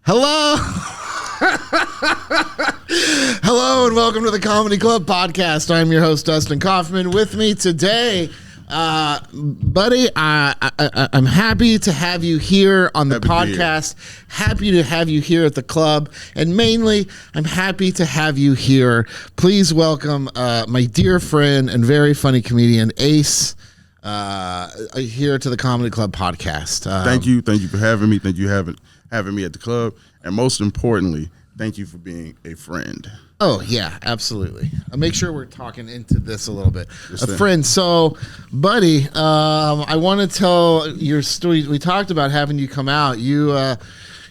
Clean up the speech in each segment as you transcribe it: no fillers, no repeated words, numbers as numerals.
Hello. Hello and welcome to the Comedy Club podcast. I'm your host, Dustin Kaufman. With me today, buddy, I'm happy to have you here on the podcast. Happy to have you here at the club. And mainly, I'm happy to have you here. Please welcome my dear friend and very funny comedian, Ace, here to the Comedy Club podcast. Thank you for having me. Thank you for having me at the club. And most importantly, thank you for being a friend. Oh, yeah, absolutely. I'll make sure we're talking into this a little bit. Friend, so, buddy, I want to tell your story. We talked about having you come out. You're a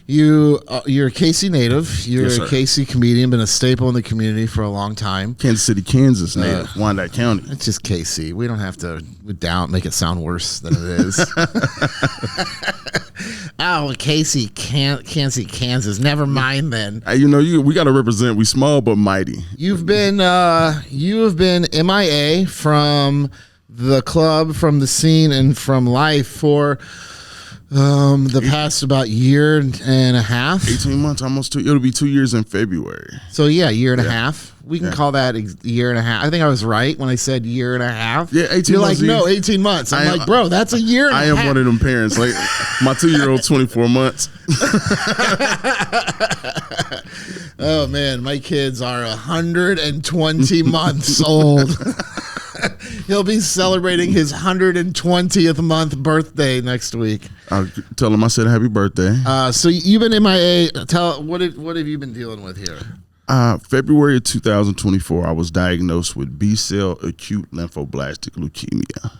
KC native. You're a KC comedian, been a staple in the community for a long time. Kansas City, Kansas native, Wyandotte County. It's just KC. We don't have to make it sound worse than it is. Oh, Kansas, Kansas. Never mind then. We got to represent. We small but mighty. You have been MIA from the club, from the scene, and from life for the past about year and a half. 18 months, almost 2. It'll be 2 years in February. So yeah, year and a half. We can call that a year and a half. I think I was right when I said year and a half. Yeah, 18 You're months. You're like, no, 18 months. I'm like, bro, that's a year and a half. I am one of them parents. Like, my 2-year-old, 24 months. Oh, man, my kids are 120 months old. He'll be celebrating his 120th month birthday next week. I'll tell him I said happy birthday. So you've been MIA. What have you been dealing with here? February of 2024, I was diagnosed with B-cell acute lymphoblastic leukemia.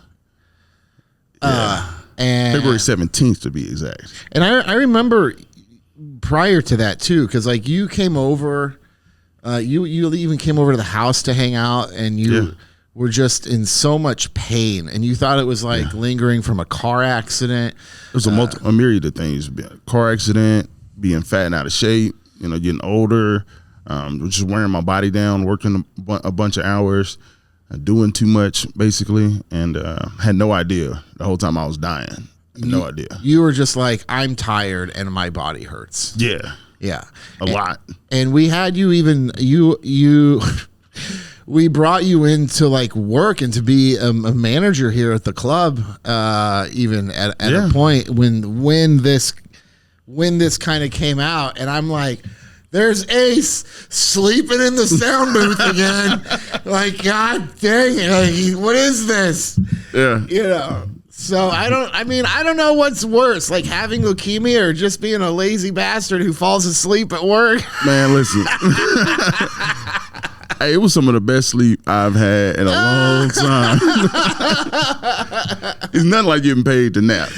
And February 17th to be exact. And I remember prior to that too, because like you came over, you even came over to the house to hang out, and you were just in so much pain, and you thought it was like lingering from a car accident. There's a myriad of things: car accident, being fat and out of shape, getting older. Just wearing my body down, working a bunch of hours, doing too much, basically, and had no idea the whole time I was dying. No idea. You were just like, I'm tired and my body hurts. Yeah. A lot. And we had you we brought you in to like work and to be a manager here at the club, even at a point when this kind of came out, and I'm like, there's Ace sleeping in the sound booth again. Like, God dang it. Like, what is this? Yeah. So I don't know what's worse, like having leukemia or just being a lazy bastard who falls asleep at work. Man, listen. Hey, it was some of the best sleep I've had in a long time. It's nothing like getting paid to nap.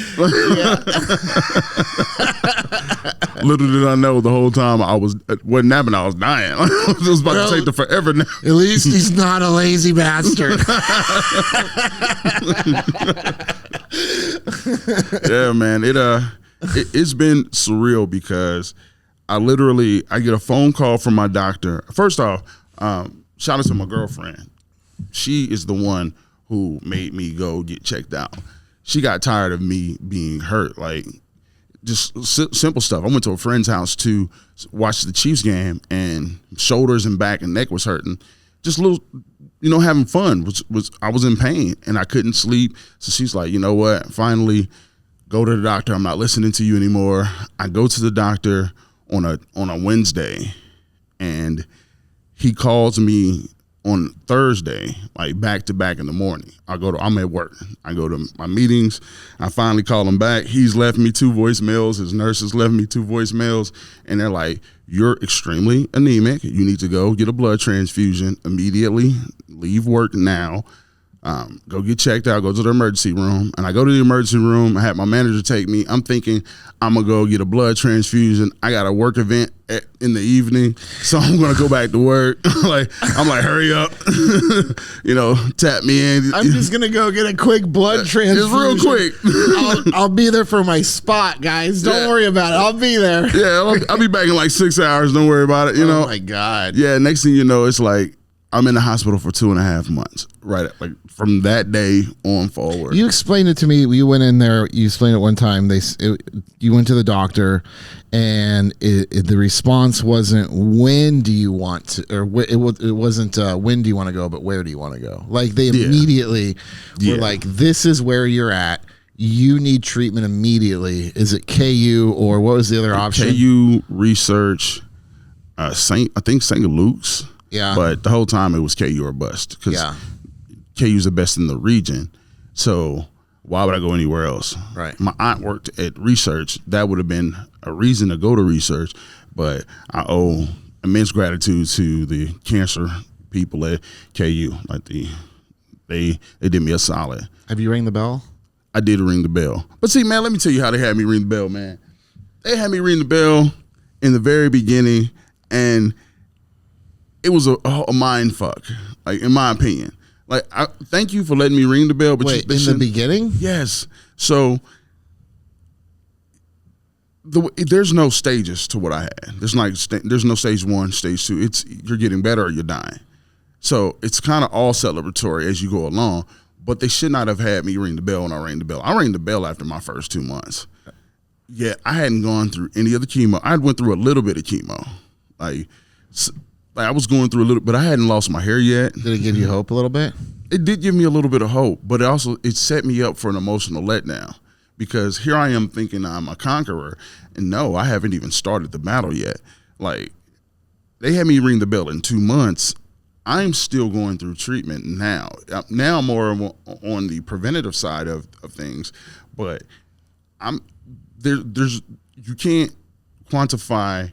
Little did I know the whole time I wasn't napping, I was dying. I was about to take the forever nap. At least he's not a lazy bastard. Yeah, man. It's been surreal because I get a phone call from my doctor. First off, shout out to my girlfriend. She is the one who made me go get checked out. She got tired of me being hurt, like just simple stuff. I went to a friend's house to watch the Chiefs game, and shoulders and back and neck was hurting. Just a little, having fun. I was in pain and I couldn't sleep. So she's like, you know what? Finally, go to the doctor. I'm not listening to you anymore. I go to the doctor on a Wednesday, and he calls me on Thursday, like back to back in the morning. I'm at work. I go to my meetings. I finally call him back. He's left me 2 voicemails. His nurses left me 2 voicemails, and they're like, you're extremely anemic. You need to go get a blood transfusion immediately. Leave work now. Go get checked out, go to the emergency room. And I go to the emergency room. I had my manager take me. I'm thinking I'm going to go get a blood transfusion. I got a work event in the evening, so I'm going to go back to work. I'm like, hurry up. Tap me in. I'm just going to go get a quick blood transfusion. It's real quick. I'll be there for my spot, guys. Don't worry about it. I'll be there. Yeah, I'll be back in like 6 hours. Don't worry about it. Oh, my God. Yeah, next thing you know, it's like, I'm in the hospital for 2.5 months, right? Like from that day on forward. You explained it to me. You went in there. You explained it one time. You went to the doctor, and the response wasn't when do you want to, or it wasn't when do you want to go, but where do you want to go? Like they immediately were like, this is where you're at. You need treatment immediately. Is it KU or what was the other option? KU, research, I think St. Luke's. Yeah. But the whole time it was KU or bust because KU's the best in the region. So why would I go anywhere else? Right. My aunt worked at research. That would have been a reason to go to research. But I owe immense gratitude to the cancer people at KU. Like they did me a solid. Have you rang the bell? I did ring the bell. But see, man, let me tell you how they had me ring the bell, man. They had me ring the bell in the very beginning, and it was a mind fuck, like in my opinion. Like, thank you for letting me ring the bell. But wait, in the beginning? Yes. So there's no stages to what I had. There's no stage 1, stage 2. It's you're getting better or you're dying. So it's kind of all celebratory as you go along. But they should not have had me ring the bell when I rang the bell. I rang the bell after my first 2 months. Yeah, I hadn't gone through any other chemo. I went through a little bit of chemo, like I was going through a little, but I hadn't lost my hair yet. Did it give you hope a little bit? It did give me a little bit of hope, but it set me up for an emotional letdown because here I am thinking I'm a conqueror, and no, I haven't even started the battle yet. Like they had me ring the bell in 2 months. I'm still going through treatment now. Now I'm more on the preventative side of things, but there's you can't quantify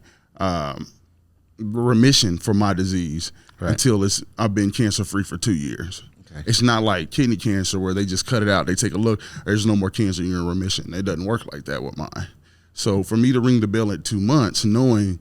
remission for my disease until I've been cancer free for 2 years. Okay. It's not like kidney cancer where they just cut it out. They take a look. There's no more cancer. You're in remission. It doesn't work like that with mine. So for me to ring the bell at 2 months, knowing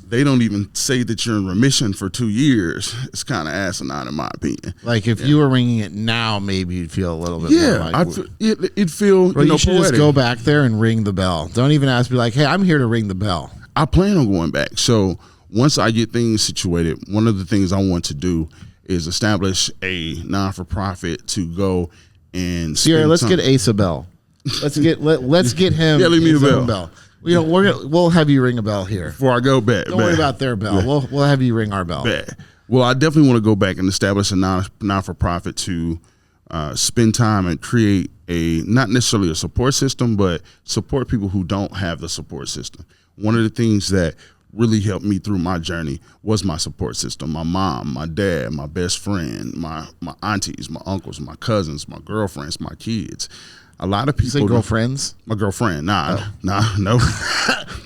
they don't even say that you're in remission for 2 years, it's kind of asinine in my opinion. Like if you were ringing it now, maybe you'd feel a little bit more like it'd feel you should poetic. Just go back there and ring the bell. Don't even ask me like, hey, I'm here to ring the bell. I plan on going back. So once I get things situated, one of the things I want to do is establish a non-for-profit to go and Sierra, let's get Ace a bell. Let's get him. Yeah, leave me a bell. You know, we'll have you ring a bell here before I go back. Don't worry about their bell. Yeah. We'll have you ring our bell. Well, I definitely want to go back and establish a non-for-profit to spend time and create not necessarily a support system, but support people who don't have the support system. One of the things that really helped me through my journey was my support system. My mom, my dad, my best friend, my aunties, my uncles, my cousins, my girlfriends, my kids. A lot of people. You say girlfriends? My girlfriend. No.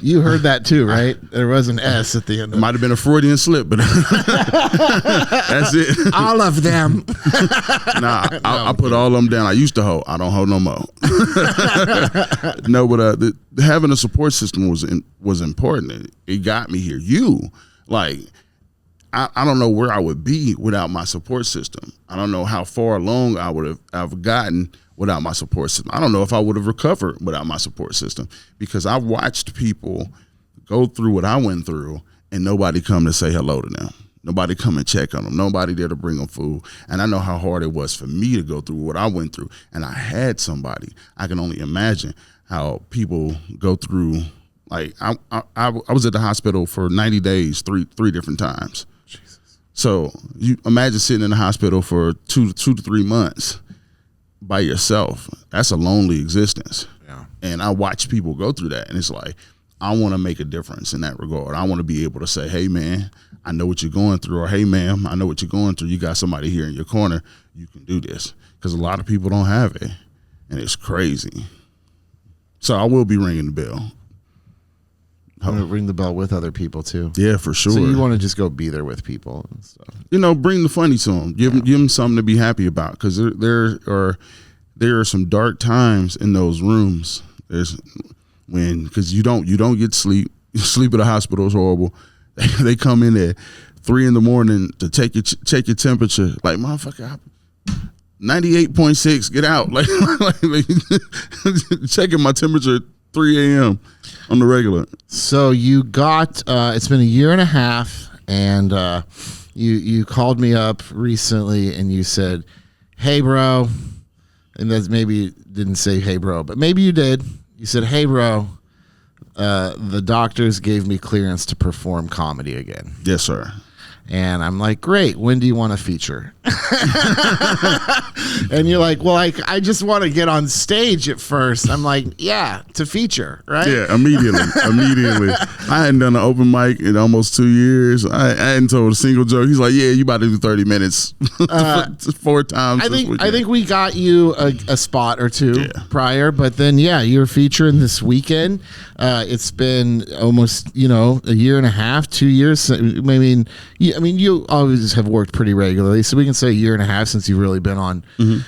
You heard that too, right? There was an S at the end. It might have been a Freudian slip, but that's it. All of them. I put all of them down. I used to hold. I don't hold no more. No, but having a support system was important. It got me here. I don't know where I would be without my support system. I don't know how far along I would have gotten without my support system. I don't know if I would have recovered without my support system because I've watched people go through what I went through and nobody come to say hello to them. Nobody come and check on them. Nobody there to bring them food. And I know how hard it was for me to go through what I went through. And I had somebody. I can only imagine how people go through. Like I was at the hospital for 90 days, three different times. Jesus. So you imagine sitting in the hospital for 2 to 3 months by yourself. That's a lonely existence. Yeah. And I watch people go through that, and it's like, I want to make a difference in that regard. I want to be able to say, hey man, I know what you're going through, or hey ma'am, I know what you're going through. You got somebody here in your corner. You can do this. Because a lot of people don't have it, and it's crazy. So I will be ringing the bell. I'm going to ring the bell with other people too. Yeah, for sure. So you want to just go be there with people and stuff. Bring the funny to them. Give them something to be happy about, because there are some dark times in those rooms. Because you don't get sleep. Sleep at the hospital is horrible. They come in at 3 a.m. to check your temperature. Like, motherfucker, 98.6. Get out. Like checking my temperature at 3 a.m. on the regular. So you got, it's been a year and a half, and you called me up recently and you said, "Hey, bro," and that's maybe didn't say "Hey, bro," but maybe you did. You said, "Hey, bro, the doctors gave me clearance to perform comedy again." Yes, sir. And I'm like, "Great. When do you want to feature?" And you're like, "Well, I just want to get on stage at first." I'm like, "Yeah, to feature, right?" Yeah, immediately. I hadn't done an open mic in almost 2 years. I hadn't told a single joke. He's like, "Yeah, you about to do 30 minutes 4 times." I think we got you a spot or two prior, but then you're featuring this weekend. It's been almost a year and a half, 2 years. I mean, you always have worked pretty regularly, so we can say a year and a half since you've really been on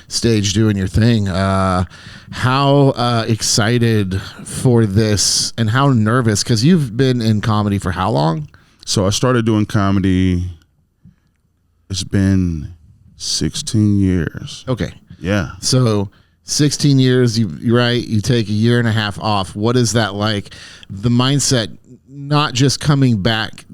stage doing your thing. How excited for this and how nervous? Because you've been in comedy for how long? So I started doing comedy. It's been 16 years. Okay. Yeah. So 16 years, you're right. You take a year and a half off. What is that like? The mindset, not just coming back,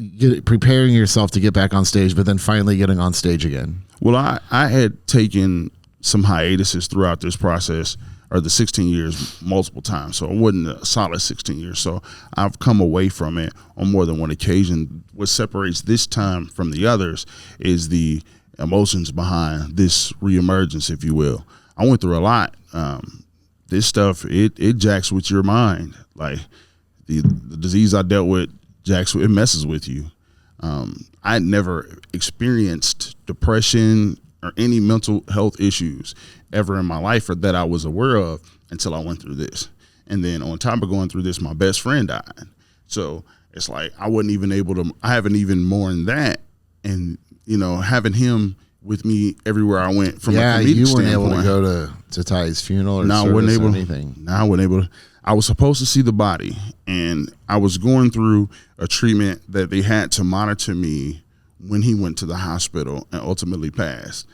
preparing yourself to get back on stage, but then finally getting on stage again. Well, I had taken some hiatuses throughout this process, or the 16 years, multiple times. So it wasn't a solid 16 years. So I've come away from it on more than one occasion. What separates this time from the others is the emotions behind this reemergence, if you will. I went through a lot. This stuff, it jacks with your mind. Like the disease I dealt with jacks, it messes with you. I never experienced depression or any mental health issues ever in my life or that I was aware of until I went through this. And then on top of going through this, my best friend died. So it's like I haven't even mourned that. And, having him with me everywhere I went from a comedic you weren't standpoint. able to go to Ty's funeral or anything. No, I wasn't able to. I was supposed to see the body, and I was going through a treatment that they had to monitor me when he went to the hospital and ultimately passed.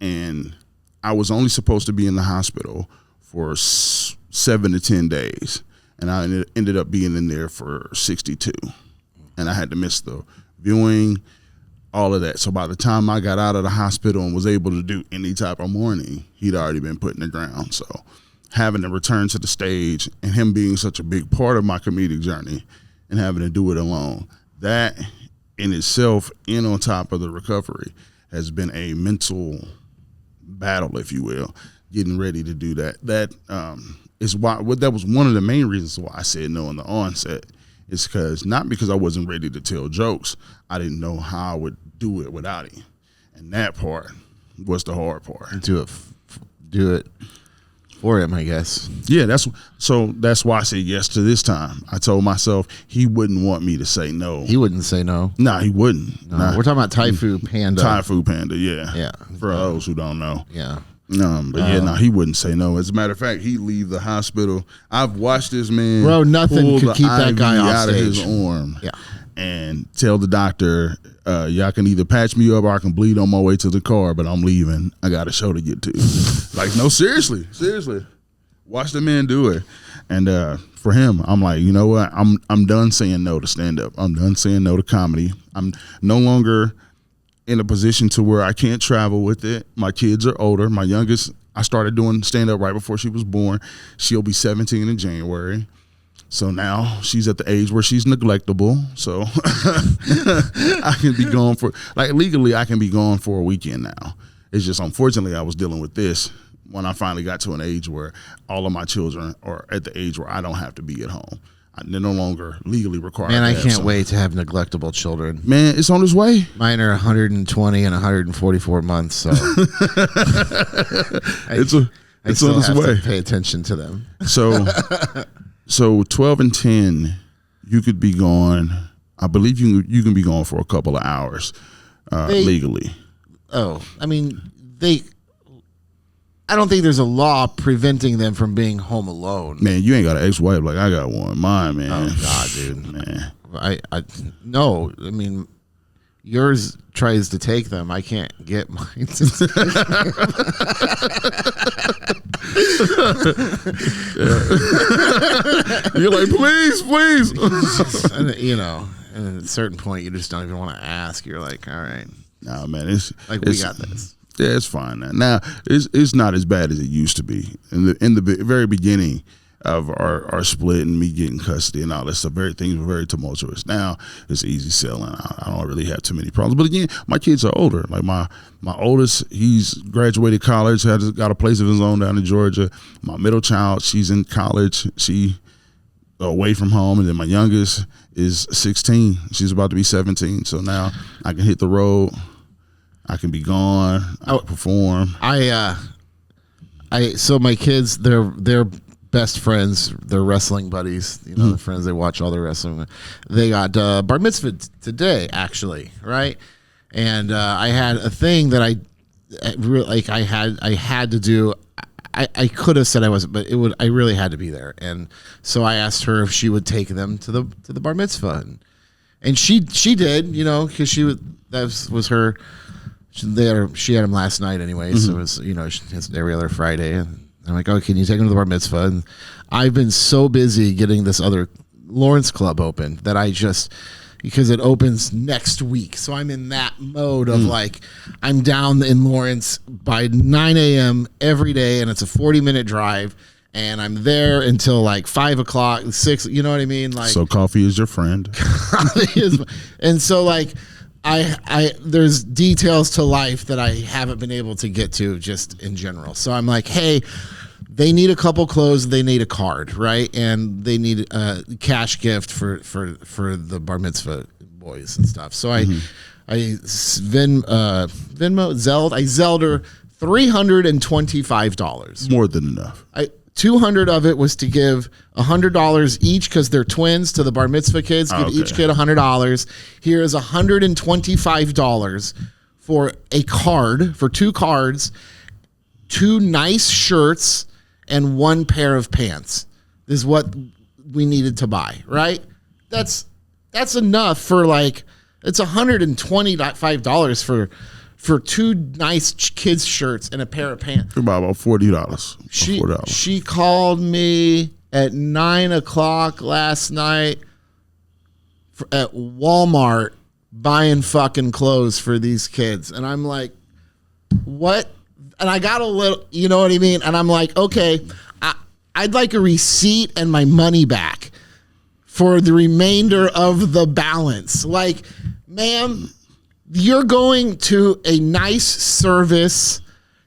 And I was only supposed to be in the hospital for 7 to 10 days, and I ended up being in there for 62. And I had to miss the viewing, all of that. So by the time I got out of the hospital and was able to do any type of mourning, he'd already been put in the ground. So having to return to the stage and him being such a big part of my comedic journey and having to do it alone, that in itself, and on top of the recovery, has been a mental battle, if you will, getting ready to do that. That is why that was one of the main reasons why I said no in the onset. Is not because I wasn't ready to tell jokes. I didn't know how I would do it without him, and that part was the hard part. Do it for him, I guess. Yeah, that's why I said yes to this time. I told myself he wouldn't want me to say no. He wouldn't say no. Nah, he wouldn't. No. Nah. We're talking about Tai Fu Panda. Tai Fu Panda, yeah. Yeah. For those who don't know. Yeah. He wouldn't say no. As a matter of fact, he'd leave the hospital. I've watched this man nothing could keep that guy off out stage. Of his arm. Yeah. And tell the doctor, y'all can either patch me up or I can bleed on my way to the car, but I'm leaving. I got a show to get to. Like, no, seriously. Watch the man do it. And for him, I'm like, you know what? I'm done saying no to stand up. I'm done saying no to comedy. I'm no longer in a position to where I can't travel with it. My kids are older. My youngest, I started doing stand up right before she was born. She'll be 17 in January. So now she's at the age where she's neglectable. So I can be gone legally I can be gone for a weekend now. It's just, unfortunately, I was dealing with this when I finally got to an age where all of my children are at the age where I don't have to be at home. They're no longer legally required. Man, I can't wait to have neglectable children. Man, it's on its way. Mine are 120 and 144 months, so it's on its way. To pay attention to them. So 12 and 10, you could be gone. I believe you can be gone for a couple of hours legally. Oh, I mean, I don't think there's a law preventing them from being home alone. Man, you ain't got an ex-wife like I got one. Mine, man. Oh God, dude. Man. No. I mean, yours tries to take them. I can't get mine. You're like, please. And, at a certain point, you just don't even want to ask. You're like, all right. Nah, man, it's we got this. Yeah, it's fine now. Now it's not as bad as it used to be in the very beginning of our split and me getting custody and all that stuff. Things were very tumultuous. Now it's easy selling. I don't really have too many problems. But again, my kids are older. Like my oldest, he's graduated college, got a place of his own down in Georgia. My middle child, she's in college. She away from home, and then my youngest is 16. She's about to be 17. So now I can hit the road. I can be gone. I can perform. So my kids, they're best friends. They're wrestling buddies. You know, the friends they watch all their wrestling. They got bar mitzvah today, actually, right? And I had a thing that I had to do. I could have said I wasn't, but I really had to be there. And so I asked her if she would take them to the bar mitzvah, and she did, you know, because that was her. She had him last night anyway, so it was, you know, it's every other Friday. And I'm like, oh, can you take him to the bar mitzvah? And I've been so busy getting this other Lawrence club open that because it opens next week. So I'm in that mode of like, I'm down in Lawrence by 9 a.m. every day, and it's a 40-minute drive, and I'm there until like 5 o'clock, 6, you know what I mean? Like, so coffee is your friend. And so like, there's details to life that I haven't been able to get to just in general. So I'm like, hey, they need a couple clothes, they need a card, right? And they need a cash gift for the bar mitzvah boys and stuff. So I Zelled her $325. More than enough. 200 of it was to give $100 each because they're twins to the bar mitzvah kids. Give each kid $100. Here is $125 for a card, for 2 cards, 2 nice shirts, and 1 pair of pants. This is what we needed to buy, right? That's enough for like, it's $125 for 2 nice kids shirts and a pair of pants. About $40. She called me at 9 o'clock last night at Walmart buying fucking clothes for these kids. And I'm like, what? And I got a little, you know what I mean? And I'm like, okay, I'd like a receipt and my money back for the remainder of the balance. Like, ma'am, you're going to a nice service,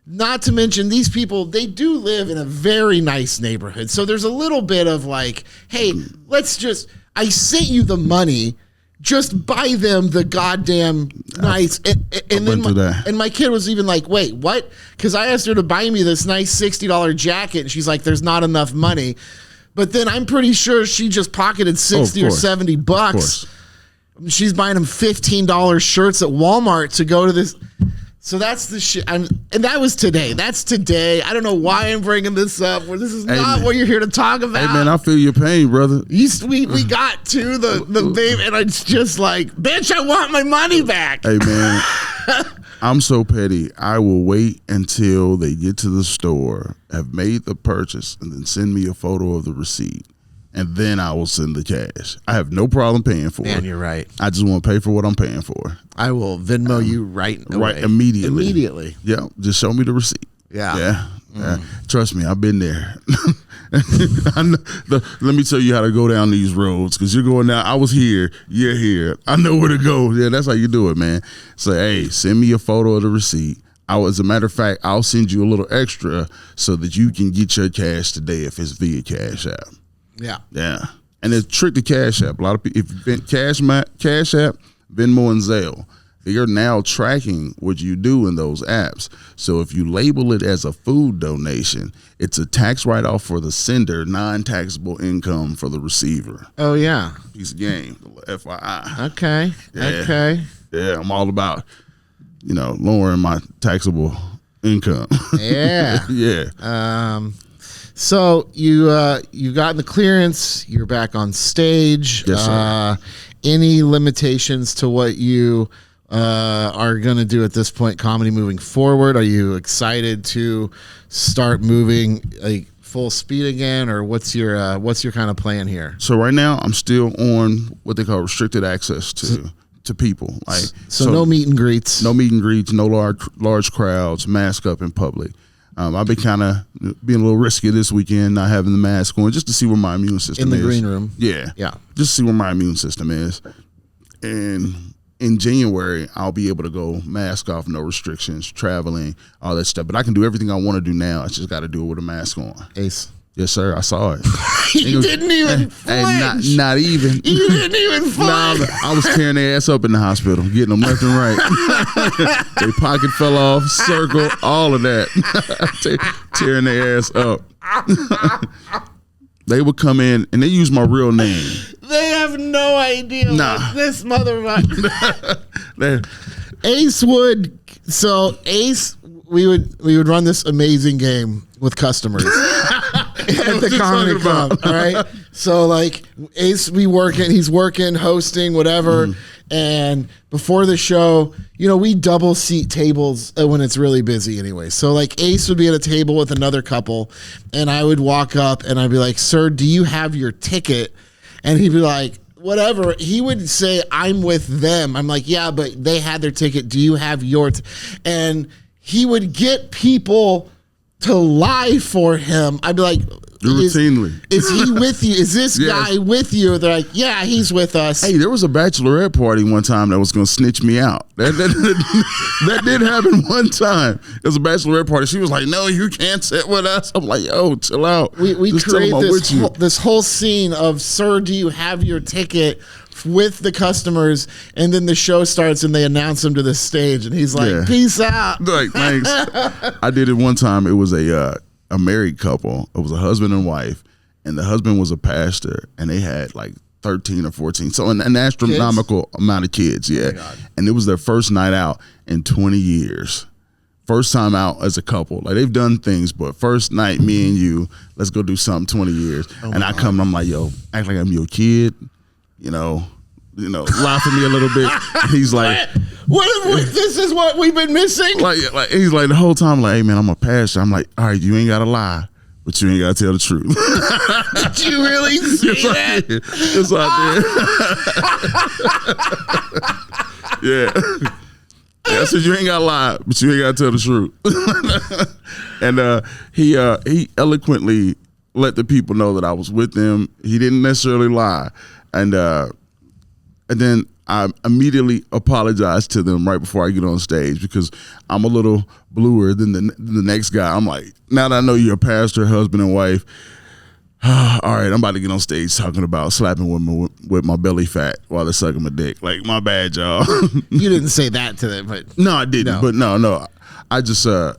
not to mention these people, they do live in a very nice neighborhood. So there's a little bit of like, hey, I sent you the money, just buy them the goddamn nice. And my kid was even like, wait, what? Because I asked her to buy me this nice $60 jacket, and she's like, there's not enough money. But then I'm pretty sure she just pocketed 60 or 70 bucks. She's buying them $15 shirts at Walmart to go to this. So that's the shit. And that was today. That's today. I don't know why I'm bringing this up. This is not what you're here to talk about. Hey, man, I feel your pain, brother. We got to the baby, and it's just like, bitch, I want my money back. Hey, man, I'm so petty. I will wait until they get to the store, have made the purchase, and then send me a photo of the receipt. And then I will send the cash. I have no problem paying for it. Man, you're right. I just want to pay for what I'm paying for. I will Venmo you right immediately. Immediately. Yeah, just show me the receipt. Yeah. Trust me, I've been there. Let me tell you how to go down these roads, because you're going down. I was here. You're here. I know where to go. Yeah, that's how you do it, man. Say, hey, send me a photo of the receipt. As a matter of fact, I'll send you a little extra so that you can get your cash today if it's via Cash App. Yeah. And it's trick to Cash App. A lot of people, if Cash App, Venmo, and Zelle, they are now tracking what you do in those apps. So if you label it as a food donation, it's a tax write-off for the sender, non-taxable income for the receiver. Oh, yeah. Piece of game, FYI. Okay. Yeah. Okay. Yeah, I'm all about, lowering my taxable income. Yeah. Yeah. So you got the clearance. You're back on stage. Yes, sir. Any limitations to what you are going to do at this point, comedy moving forward? Are you excited to start moving like full speed again, or what's your kind of plan here? So right now I'm still on what they call restricted access to to people. Like so no meet and greets. No meet and greets, no large crowds, mask up in public. I've been kind of being a little risky this weekend, not having the mask on, just to see where my immune system is. In the green room. Yeah. Yeah. Just to see where my immune system is. And in January, I'll be able to go mask off, no restrictions, traveling, all that stuff. But I can do everything I want to do now. I just got to do it with a mask on. Ace. Yes, sir. I saw it. You didn't even flinch. Not even. You didn't even flinch. Nah, I was tearing their ass up in the hospital, getting them left and right. Their pocket fell off, circle, all of that. Tearing their ass up. They would come in, and they use my real name. They have no idea what this motherfucker. Ace would. So Ace, we would run this amazing game with customers. At the comedy club, all right. So like Ace, he's working, hosting, whatever. And before the show, we double seat tables when it's really busy anyway. So like Ace would be at a table with another couple, and I would walk up and I'd be like, "Sir, do you have your ticket?" And he'd be like, "Whatever." He would say, "I'm with them." I'm like, "Yeah, but they had their ticket. Do you have your?" And he would get people to lie for him. I'd be like, routinely. Is he with you? Is this guy with you? They're like, yeah, he's with us. Hey, there was a bachelorette party one time that was going to snitch me out. That did happen one time. There was a bachelorette party. She was like, "No, you can't sit with us." I'm like, "Yo, chill out." We create this whole scene of, "Sir, do you have your ticket?" with the customers, and then the show starts and they announce him to the stage, and he's like, "Peace out." Like, thanks. I did it one time. It was a married couple. It was a husband and wife, and the husband was a pastor, and they had like 13 or 14, so an astronomical amount of kids. Yeah. Oh, and it was their first night out in 20 years. First time out as a couple. Like, they've done things, but first night, me and you, let's go do something. 20 years. And I come, and I'm like, "Yo, act like I'm your kid. Lie for me a little bit." And he's like, what? This is what we've been missing? Like he's like, the whole time, like, "Hey, man, I'm a pastor." I'm like, "All right, you ain't got to lie, but you ain't got to tell the truth." Did you really say that? Yes, I did. Yeah. I said, "You ain't got to lie, but you ain't got to tell the truth." And he eloquently let the people know that I was with them. He didn't necessarily lie. And then I immediately apologized to them right before I get on stage, because I'm a little bluer than the next guy. I'm like, now that I know you're a pastor, husband and wife, all right, I'm about to get on stage talking about slapping women with my belly fat while they're sucking my dick. Like, my bad, y'all. You didn't say that to them, but no, I didn't. No. But no. I just I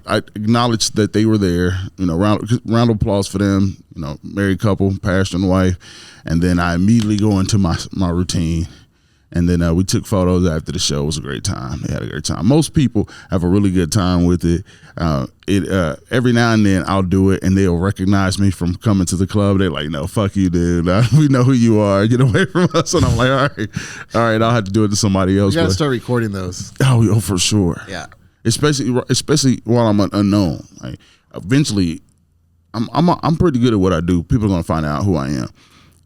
acknowledged that they were there. Round of applause for them. Married couple, pastor and wife, and then I immediately go into my routine, and then we took photos after the show. It was a great time. They had a great time. Most people have a really good time with it. Every now and then I'll do it, and they'll recognize me from coming to the club. They're like, "No, fuck you, dude. We know who you are. Get away from us." And I'm like, all right, I'll have to do it to somebody else. You gotta start recording those. Oh, for sure. Yeah. Especially while I'm unknown. Like, eventually, I'm pretty good at what I do. People are gonna find out who I am.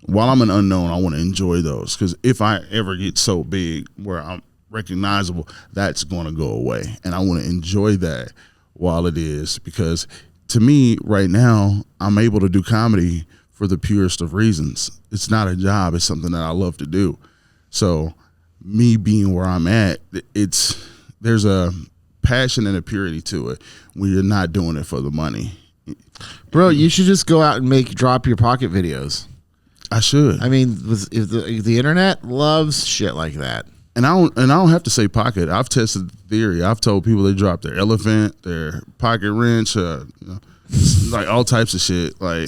While I'm an unknown, I want to enjoy those, because if I ever get so big where I'm recognizable, that's going to go away, and I want to enjoy that while it is, because to me right now, I'm able to do comedy for the purest of reasons. It's not a job; it's something that I love to do. So, me being where I'm at, there's a passion and a purity to it when you're not doing it for the money. Bro, you should just go out and drop your pocket videos. I should. I mean, if the internet loves shit like that. And I don't have to say pocket. I've tested the theory. I've told people they drop their elephant, their pocket wrench, like all types of shit. Like,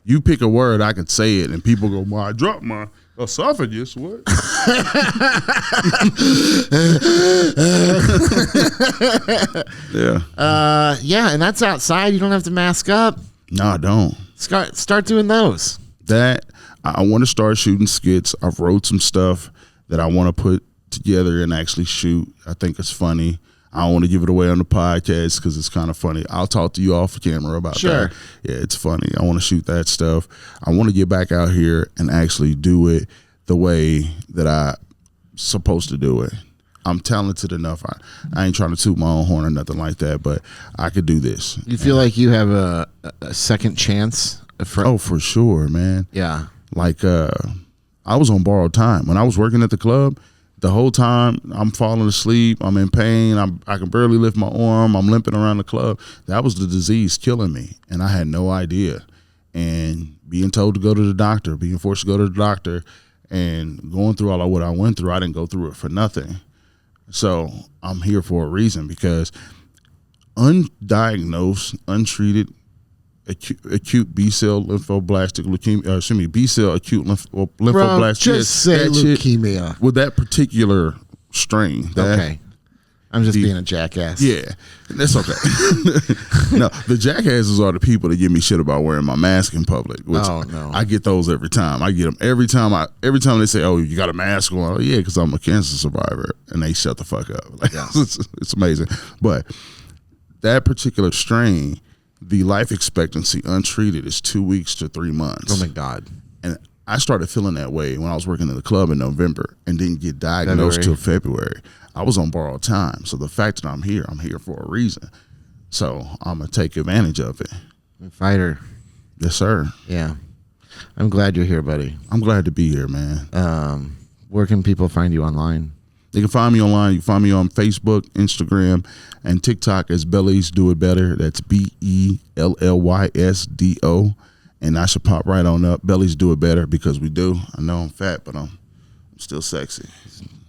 you pick a word, I can say it, and people go, "Well, I dropped my esophagus." What? Yeah. Yeah, and that's outside. You don't have to mask up. No, I don't. Start doing those. That I want to start shooting skits. I've wrote some stuff that I want to put together and actually shoot. I think it's funny. I don't want to give it away on the podcast because it's kind of funny. I'll talk to you off camera about that. Yeah, it's funny. I want to shoot that stuff. I want to get back out here and actually do it the way that I supposed to do it. I'm talented enough. I ain't trying to toot my own horn or nothing like that, but I could do this. You feel like you have a second chance? Oh, for sure, man. Yeah. Like, I was on borrowed time. When I was working at the club, the whole time I'm falling asleep, I'm in pain, I can barely lift my arm, I'm limping around the club. That was the disease killing me, and I had no idea. And being told to go to the doctor, being forced to go to the doctor, and going through all of what I went through, I didn't go through it for nothing. So I'm here for a reason, because undiagnosed, untreated, acute B-cell lymphoblastic leukemia, B-cell acute lymphoblastic. Bro, just say leukemia. With that particular strain. Okay. I'm just being a jackass. Yeah, that's okay. No, the jackasses are the people that give me shit about wearing my mask in public. Which no. I get those every time. I get them every time. Every time they say, "Oh, you got a mask on?" Oh, yeah, because I'm a cancer survivor, and they shut the fuck up. Like, yeah. It's amazing. But that particular strain, the life expectancy untreated is 2 weeks to 3 months. Oh my God. And I started feeling that way when I was working in the club in November and didn't get diagnosed till February. I was on borrowed time. So the fact that I'm here for a reason. So I'm going to take advantage of it. Fighter. Yes, sir. Yeah. I'm glad you're here, buddy. I'm glad to be here, man. Where can people find you online? You can find me online. You can find me on Facebook, Instagram, and TikTok as Bellies Do It Better. That's BELLYSDO. And I should pop right on up. Bellies Do It Better, because we do. I know I'm fat, but I'm still sexy.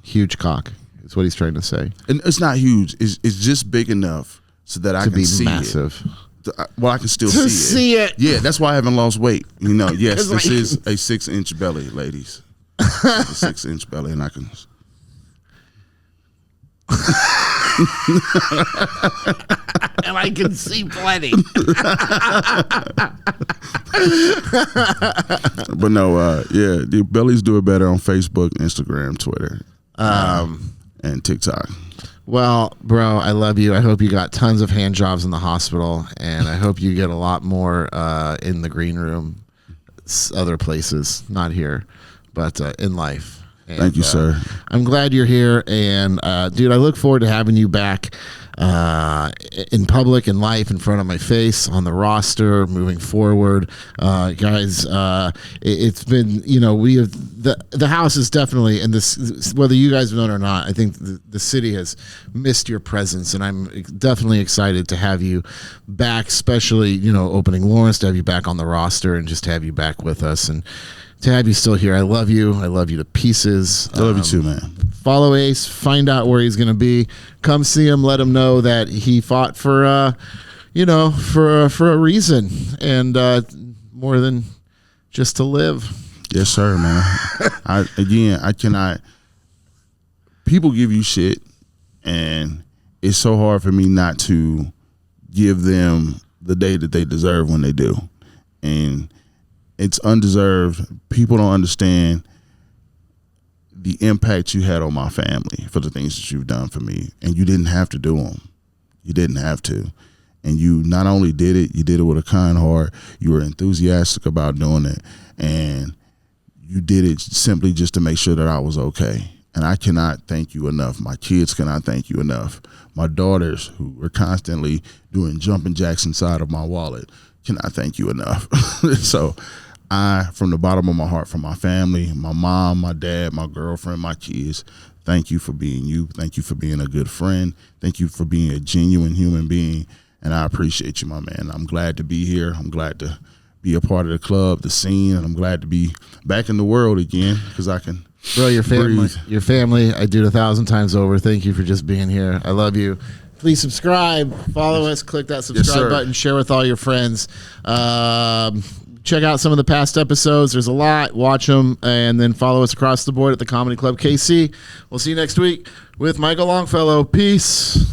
Huge cock is what he's trying to say. And it's not huge. It's just big enough so that I can see massive. Well, I can still see it. Yeah, that's why I haven't lost weight. You know, yes, this is a 6-inch belly, ladies. A 6-inch belly, and I can... And I can see plenty. But no, yeah, the Bellies Do It Better on Facebook, Instagram, Twitter, and TikTok. Well, bro, I love you. I hope you got tons of hand jobs in the hospital, and I hope you get a lot more in the green room, other places, not here, but in life. And, thank you, sir. I'm glad you're here, and dude, I look forward to having you back in public, in life, in front of my face, on the roster, moving forward. Guys, it's been, we have, the house is definitely, and this, whether you guys have known or not, I think the city has missed your presence, and I'm definitely excited to have you back, especially, opening Lawrence, to have you back on the roster, and just to have you back with us, and to have you still here. I love you. I love you to pieces. I love you too, man. Follow Ace. Find out where he's going to be. Come see him. Let him know that he fought for, for a reason, and more than just to live. Yes, sir, man. I cannot. People give you shit, and it's so hard for me not to give them the day that they deserve when they do, and it's undeserved. People don't understand the impact you had on my family for the things that you've done for me. And you didn't have to do them. You didn't have to. And you not only did it, you did it with a kind heart. You were enthusiastic about doing it. And you did it simply just to make sure that I was okay. And I cannot thank you enough. My kids cannot thank you enough. My daughters, who were constantly doing jumping jacks inside of my wallet, cannot thank you enough. So from the bottom of my heart, for my family, my mom, my dad, my girlfriend, my kids, thank you for being you. Thank you for being a good friend. Thank you for being a genuine human being. And I appreciate you, my man. I'm glad to be here. I'm glad to be a part of the club, the scene, and I'm glad to be back in the world again, because I can Bro, your family, breathe. Your family, I do it 1,000 times over. Thank you for just being here. I love you. Please subscribe, follow us, click that subscribe button, share with all your friends. Check out some of the past episodes. There's a lot. Watch them, and then follow us across the board at the Comedy Club KC. We'll see you next week with Michael Longfellow. Peace.